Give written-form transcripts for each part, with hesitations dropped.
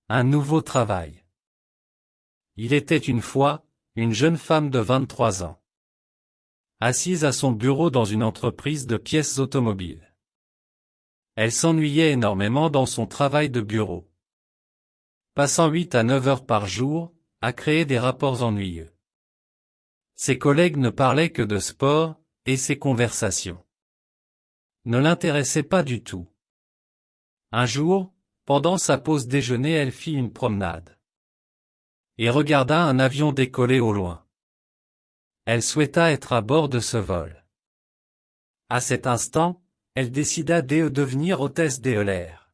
Un nouveau travail. Il était une fois, une jeune femme de 23 ans. Assise à son bureau dans une entreprise de pièces automobiles. Elle s'ennuyait énormément dans son travail de bureau. Passant 8 à 9 heures par jour, à créer des rapports ennuyeux. Ses collègues ne parlaient que de sport, et ses conversations ne l'intéressaient pas du tout. Un jour, pendant sa pause déjeuner, elle fit une promenade et regarda un avion décoller au loin. Elle souhaita être à bord de ce vol. À cet instant, elle décida de devenir hôtesse de l'air.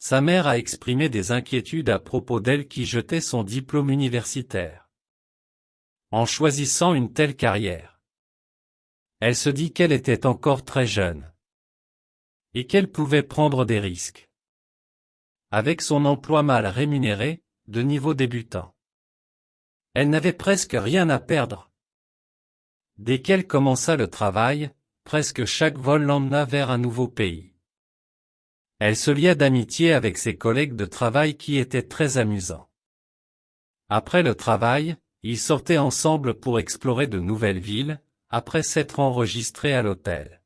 Sa mère a exprimé des inquiétudes à propos d'elle qui jetait son diplôme universitaire. En choisissant une telle carrière, elle se dit qu'elle était encore très jeune et qu'elle pouvait prendre des risques. Avec son emploi mal rémunéré, de niveau débutant, elle n'avait presque rien à perdre. Dès qu'elle commença le travail, presque chaque vol l'emmena vers un nouveau pays. Elle se lia d'amitié avec ses collègues de travail qui étaient très amusants. Après le travail, ils sortaient ensemble pour explorer de nouvelles villes, après s'être enregistrés à l'hôtel.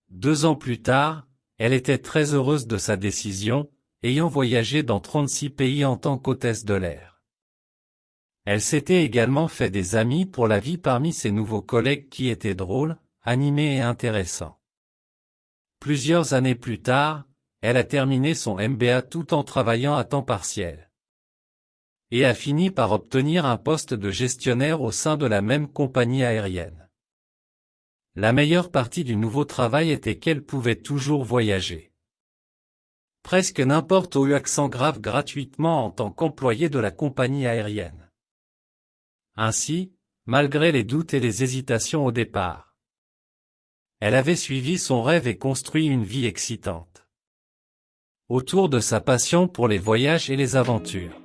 2 ans plus tard, elle était très heureuse de sa décision, ayant voyagé dans 36 pays en tant qu'hôtesse de l'air. Elle s'était également fait des amis pour la vie parmi ses nouveaux collègues qui étaient drôles, animés et intéressants. Plusieurs années plus tard, elle a terminé son MBA tout en travaillant à temps partiel. Et a fini par obtenir un poste de gestionnaire au sein de la même compagnie aérienne. La meilleure partie du nouveau travail était qu'elle pouvait toujours voyager. Presque n'importe où accent grave gratuitement en tant qu'employé de la compagnie aérienne. Ainsi, malgré les doutes et les hésitations au départ, elle avait suivi son rêve et construit une vie excitante autour de sa passion pour les voyages et les aventures.